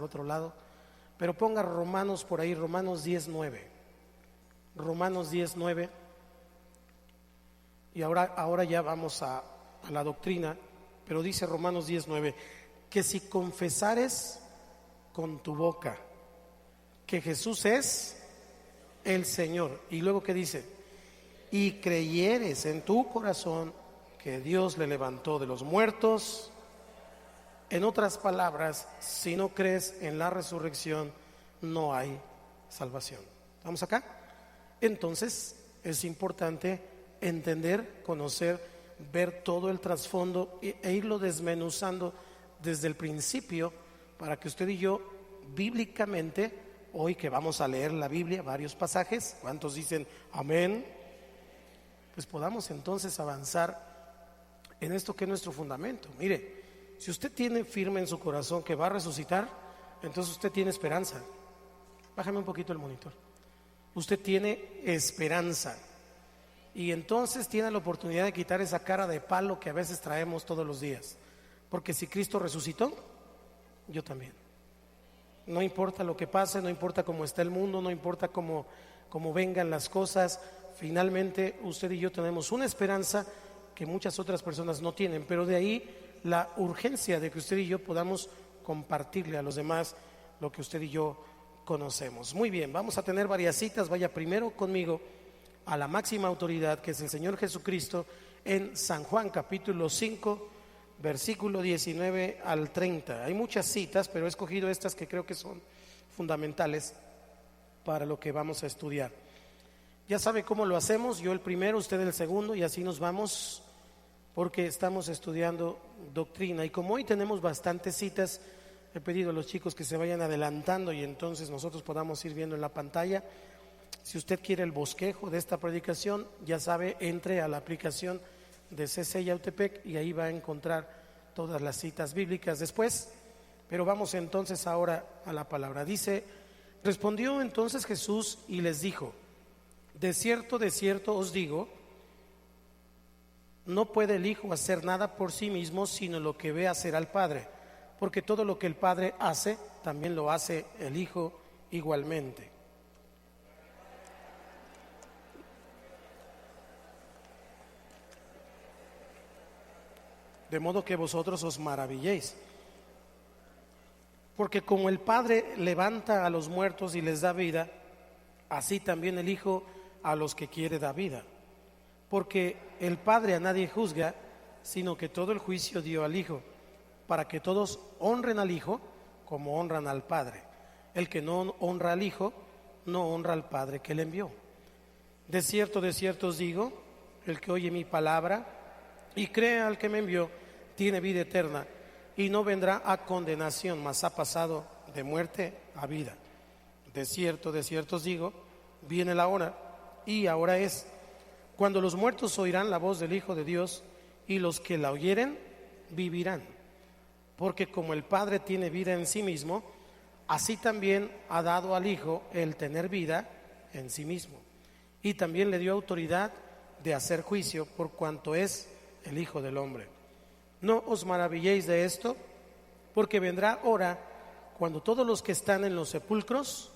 por otro lado, pero ponga Romanos por ahí, Romanos 10:9. Romanos 10:9. Y ahora ya vamos a la doctrina, pero dice Romanos 10:9, que si confesares con tu boca que Jesús es el Señor, y luego ¿qué dice? Y creyeres en tu corazón que Dios le levantó de los muertos. En otras palabras, si no crees en la resurrección, no hay salvación. ¿Vamos acá? Entonces es importante entender, conocer, ver todo el trasfondo e irlo desmenuzando desde el principio, para que usted y yo bíblicamente, hoy que vamos a leer la Biblia, varios pasajes, ¿cuántos dicen amén? Pues podamos entonces avanzar en esto que es nuestro fundamento. Mire, si usted tiene firme en su corazón que va a resucitar, entonces usted tiene esperanza. Bájame un poquito el monitor. Usted tiene esperanza, y entonces tiene la oportunidad de quitar esa cara de palo que a veces traemos todos los días, porque si Cristo resucitó, yo también. No importa lo que pase, no importa cómo está el mundo, no importa cómo vengan las cosas, finalmente usted y yo tenemos una esperanza que muchas otras personas no tienen, pero de ahí la urgencia de que usted y yo podamos compartirle a los demás lo que usted y yo conocemos. Muy bien, vamos a tener varias citas. Vaya primero conmigo a la máxima autoridad, que es el Señor Jesucristo, en San Juan capítulo 5, versículo 19 al 30. Hay muchas citas, pero he escogido estas que creo que son fundamentales para lo que vamos a estudiar. Ya sabe cómo lo hacemos, yo el primero, usted el segundo, y así nos vamos, porque estamos estudiando doctrina. Y como hoy tenemos bastantes citas, he pedido a los chicos que se vayan adelantando y entonces nosotros podamos ir viendo en la pantalla. Si usted quiere el bosquejo de esta predicación, ya sabe, entre a la aplicación de CC Yautepec y ahí va a encontrar todas las citas bíblicas después. Pero vamos entonces ahora a la palabra. Dice: respondió entonces Jesús y les dijo: de cierto os digo, no puede el Hijo hacer nada por sí mismo, sino lo que ve hacer al Padre, porque todo lo que el Padre hace, también lo hace el Hijo igualmente. De modo que vosotros os maravilléis, porque como el Padre levanta a los muertos y les da vida, así también el Hijo a los que quiere da vida. Porque el Padre a nadie juzga, sino que todo el juicio dio al Hijo, para que todos honren al Hijo como honran al Padre. El que no honra al Hijo, no honra al Padre que le envió. De cierto os digo, el que oye mi palabra y cree al que me envió, tiene vida eterna, y no vendrá a condenación, mas ha pasado de muerte a vida. De cierto os digo, viene la hora, y ahora es, cuando los muertos oirán la voz del Hijo de Dios, y los que la oyeren vivirán. Porque como el Padre tiene vida en sí mismo, así también ha dado al Hijo el tener vida en sí mismo. Y también le dio autoridad de hacer juicio, por cuanto es el Hijo del Hombre. No os maravilléis de esto, porque vendrá hora cuando todos los que están en los sepulcros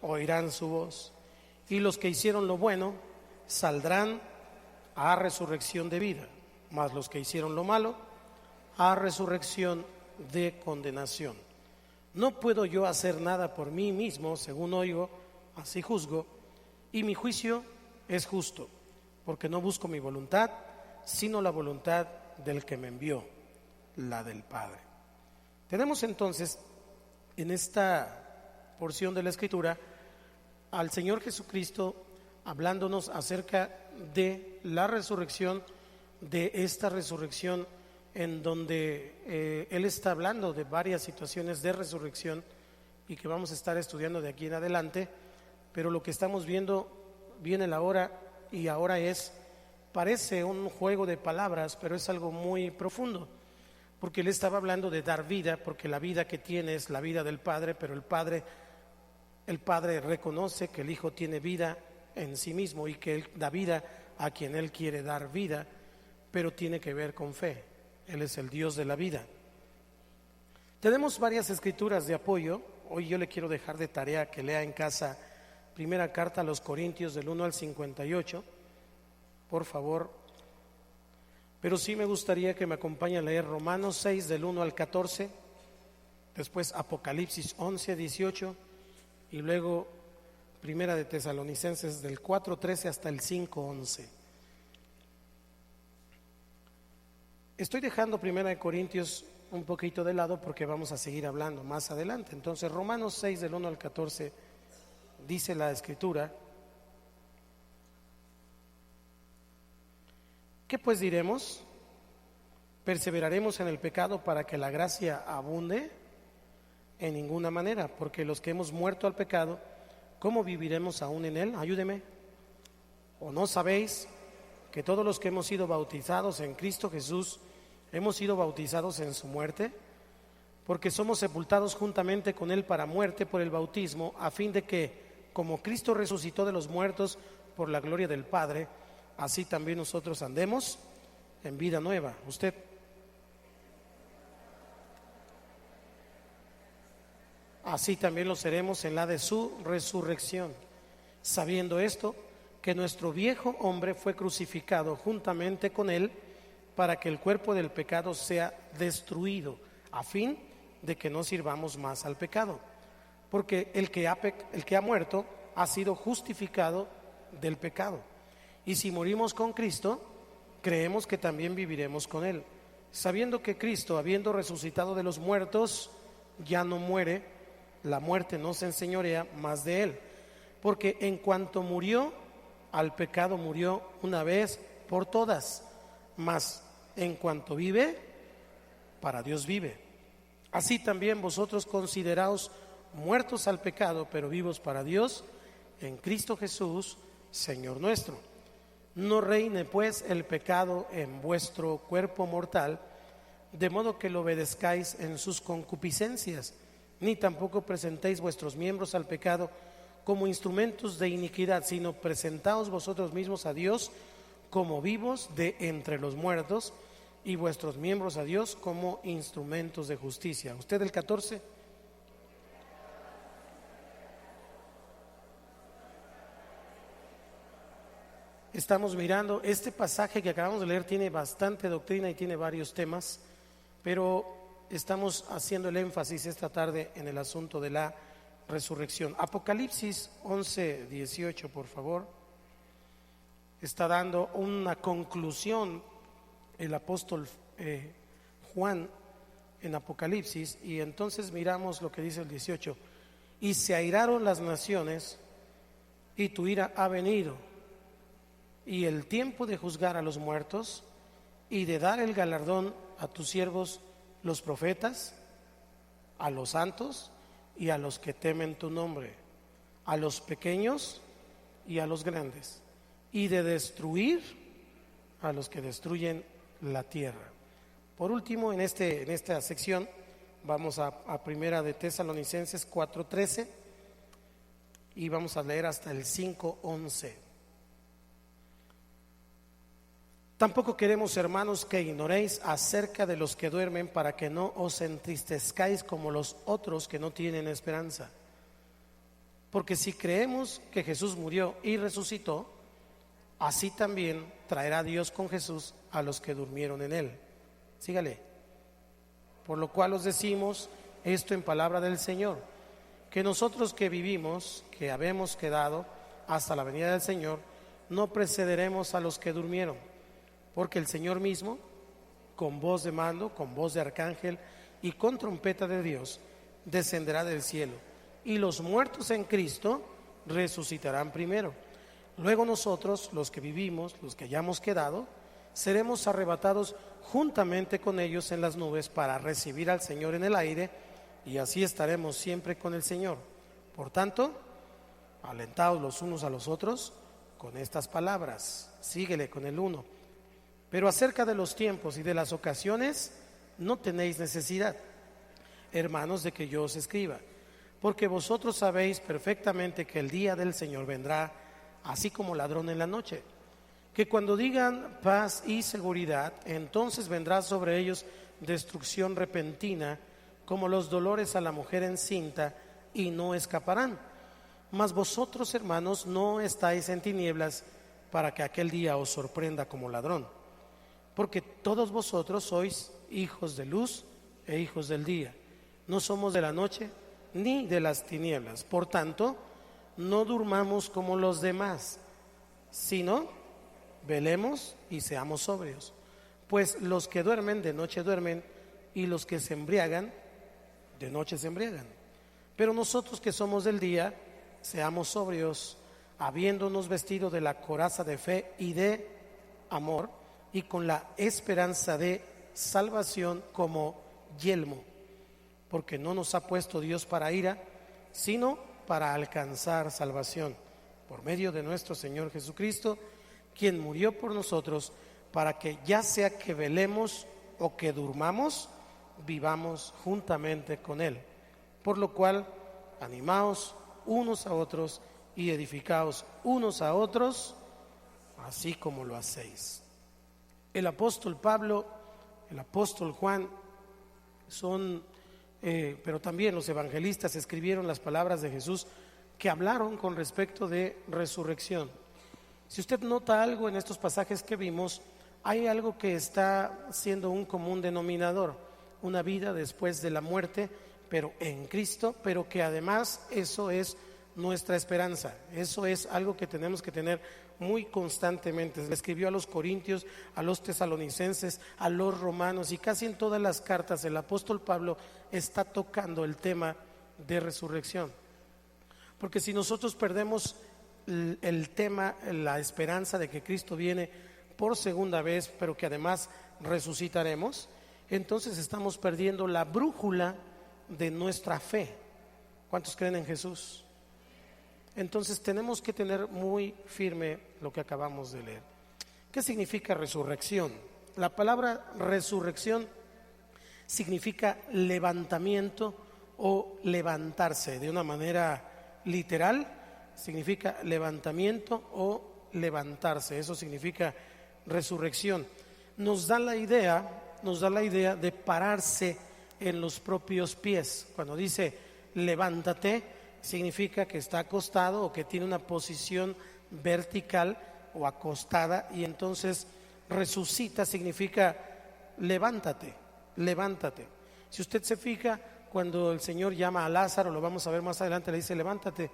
oirán su voz, y los que hicieron lo bueno saldrán a resurrección de vida, mas los que hicieron lo malo a resurrección de condenación. No puedo yo hacer nada por mí mismo, según oigo, así juzgo, y mi juicio es justo, porque no busco mi voluntad, sino la voluntad del que me envió, la del Padre. Tenemos entonces en esta porción de la Escritura al Señor Jesucristo hablándonos acerca de la resurrección, de esta resurrección en donde Él está hablando de varias situaciones de resurrección y que vamos a estar estudiando de aquí en adelante. Pero lo que estamos viendo, viene la hora, y ahora es, parece un juego de palabras, pero es algo muy profundo, porque Él estaba hablando de dar vida, porque la vida que tiene es la vida del Padre, pero el Padre reconoce que el Hijo tiene vida en sí mismo y que Él da vida a quien Él quiere dar vida, pero tiene que ver con fe. Él es el Dios de la vida. Tenemos varias escrituras de apoyo. Hoy yo le quiero dejar de tarea que lea en casa primera carta a los Corintios del 1 al 58, por favor. Pero sí me gustaría que me acompañe a leer Romanos 6 del 1 al 14, después Apocalipsis 11, 18 y luego Primera de Tesalonicenses del 4:13 hasta el 5:11. Estoy dejando Primera de Corintios un poquito de lado porque vamos a seguir hablando más adelante. Entonces, Romanos 6 del 1 al 14 dice la Escritura: ¿qué pues diremos? ¿Perseveraremos en el pecado para que la gracia abunde? En ninguna manera, porque los que hemos muerto al pecado, ¿cómo viviremos aún en él? Ayúdeme. ¿O no sabéis que todos los que hemos sido bautizados en Cristo Jesús hemos sido bautizados en su muerte? Porque somos sepultados juntamente con él para muerte por el bautismo, a fin de que, como Cristo resucitó de los muertos por la gloria del Padre, así también nosotros andemos en vida nueva. Usted. Así también lo seremos en la de su resurrección, sabiendo esto, que nuestro viejo hombre fue crucificado juntamente con él, para que el cuerpo del pecado sea destruido, a fin de que no sirvamos más al pecado. Porque el que ha muerto ha sido justificado del pecado. Y si morimos con Cristo, creemos que también viviremos con él, sabiendo que Cristo, habiendo resucitado de los muertos, ya no muere. La muerte no se enseñorea más de él, porque en cuanto murió, al pecado murió una vez por todas, mas en cuanto vive, para Dios vive. Así también vosotros consideraos muertos al pecado, pero vivos para Dios, en Cristo Jesús, Señor nuestro. No reine pues el pecado en vuestro cuerpo mortal, de modo que lo obedezcáis en sus concupiscencias, ni tampoco presentéis vuestros miembros al pecado como instrumentos de iniquidad, sino presentaos vosotros mismos a Dios como vivos de entre los muertos, y vuestros miembros a Dios como instrumentos de justicia. ¿Usted el 14? Estamos mirando, este pasaje que acabamos de leer tiene bastante doctrina y tiene varios temas, pero estamos haciendo el énfasis esta tarde en el asunto de la resurrección. Apocalipsis 11, 18, por favor. Está dando una conclusión el apóstol Juan en Apocalipsis, y entonces miramos lo que dice el 18. Y se airaron las naciones, y tu ira ha venido, y el tiempo de juzgar a los muertos, y de dar el galardón a tus siervos los profetas, a los santos y a los que temen tu nombre, a los pequeños y a los grandes, y de destruir a los que destruyen la tierra. Por último, en esta sección vamos a Primera de Tesalonicenses 4:13 y vamos a leer hasta el 5:11. Tampoco queremos, hermanos, que ignoréis acerca de los que duermen, para que no os entristezcáis como los otros que no tienen esperanza. Porque si creemos que Jesús murió y resucitó, así también traerá Dios con Jesús a los que durmieron en él. Sígale. Por lo cual os decimos esto en palabra del Señor, que nosotros que vivimos, que habemos quedado hasta la venida del Señor, no precederemos a los que durmieron. Porque el Señor mismo, con voz de mando, con voz de arcángel y con trompeta de Dios, descenderá del cielo, y los muertos en Cristo resucitarán primero. Luego nosotros, los que vivimos, los que hayamos quedado, seremos arrebatados juntamente con ellos en las nubes para recibir al Señor en el aire, y así estaremos siempre con el Señor. Por tanto, alentaos los unos a los otros con estas palabras. Síguele con el 1. Pero acerca de los tiempos y de las ocasiones no tenéis necesidad, hermanos, de que yo os escriba, porque vosotros sabéis perfectamente que el día del Señor vendrá así como ladrón en la noche, que cuando digan paz y seguridad, entonces vendrá sobre ellos destrucción repentina, como los dolores a la mujer encinta, y no escaparán. Mas vosotros, hermanos, no estáis en tinieblas, para que aquel día os sorprenda como ladrón. Porque todos vosotros sois hijos de luz e hijos del día. No somos de la noche ni de las tinieblas. Por tanto, no durmamos como los demás, sino velemos y seamos sobrios. Pues los que duermen de noche duermen, y los que se embriagan de noche se embriagan. Pero nosotros que somos del día, seamos sobrios, habiéndonos vestido de la coraza de fe y de amor, y con la esperanza de salvación como yelmo, porque no nos ha puesto Dios para ira, sino para alcanzar salvación por medio de nuestro Señor Jesucristo, quien murió por nosotros, para que ya sea que velemos o que durmamos, vivamos juntamente con Él. Por lo cual, animaos unos a otros y edificaos unos a otros, así como lo hacéis. El apóstol Pablo, el apóstol Juan, pero también los evangelistas escribieron las palabras de Jesús que hablaron con respecto de resurrección. Si usted nota algo en estos pasajes que vimos, hay algo que está siendo un común denominador: una vida después de la muerte, pero en Cristo, pero que además eso es nuestra esperanza. Eso es algo que tenemos que tener muy constantemente. Le escribió a los corintios, a los tesalonicenses, a los romanos, y casi en todas las cartas el apóstol Pablo está tocando el tema de resurrección. Porque si nosotros perdemos el tema, la esperanza de que Cristo viene por segunda vez, pero que además resucitaremos, entonces estamos perdiendo la brújula de nuestra fe. ¿Cuántos creen en Jesús? Entonces tenemos que tener muy firme lo que acabamos de leer. ¿Qué significa resurrección? La palabra resurrección significa levantamiento o levantarse. De una manera literal, significa levantamiento o levantarse. Eso significa resurrección. Nos da la idea de pararse en los propios pies. Cuando dice levántate, significa que está acostado o que tiene una posición vertical o acostada, y entonces resucita significa levántate, levántate. Si usted se fija, cuando el Señor llama a Lázaro, lo vamos a ver más adelante, le dice levántate,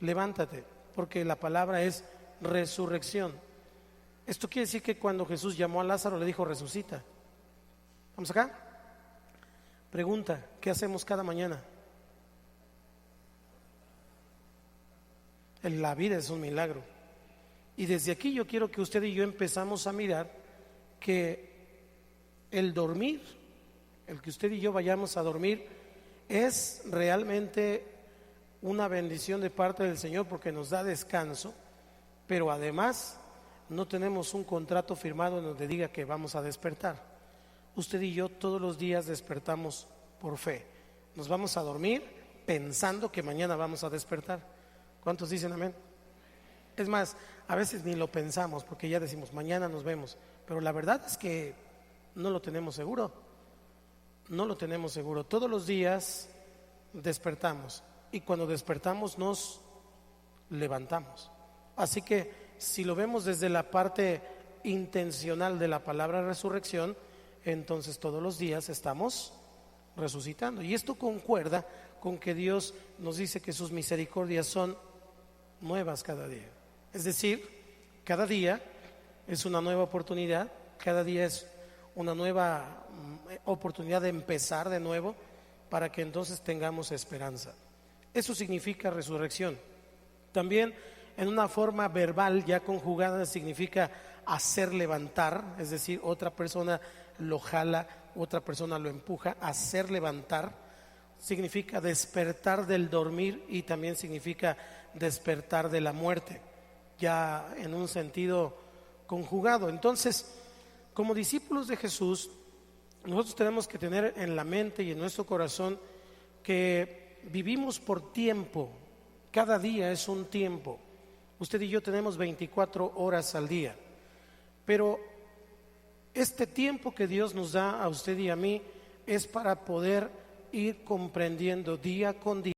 levántate, porque la palabra es resurrección. Esto quiere decir que cuando Jesús llamó a Lázaro le dijo resucita. ¿Vamos acá? Pregunta: ¿qué hacemos cada mañana? La vida es un milagro. Y desde aquí yo quiero que usted y yo empezamos a mirar que el dormir, el que usted y yo vayamos a dormir, es realmente una bendición de parte del Señor, porque nos da descanso, pero además no tenemos un contrato firmado en donde diga que vamos a despertar. Usted y yo todos los días despertamos por fe. Nos vamos a dormir pensando que mañana vamos a despertar. ¿Cuántos dicen amén? Es más, a veces ni lo pensamos, porque ya decimos mañana nos vemos, pero la verdad es que no lo tenemos seguro. No lo tenemos seguro. Todos los días despertamos, y cuando despertamos nos levantamos. Así que si lo vemos desde la parte intencional de la palabra resurrección, entonces todos los días estamos resucitando. Y esto concuerda con que Dios nos dice que sus misericordias son nuevas cada día. Es decir, cada día es una nueva oportunidad, cada día es una nueva oportunidad de empezar de nuevo, para que entonces tengamos esperanza. Eso significa resurrección. También en una forma verbal ya conjugada significa hacer levantar, es decir, otra persona lo jala, otra persona lo empuja. Hacer levantar significa despertar del dormir, y también significa despertar de la muerte, ya en un sentido conjugado. Entonces, como discípulos de Jesús, nosotros tenemos que tener en la mente y en nuestro corazón que vivimos por tiempo. Cada día es un tiempo. Usted y yo tenemos 24 horas al día, pero este tiempo que Dios nos da a usted y a mí es para poder ir comprendiendo día con día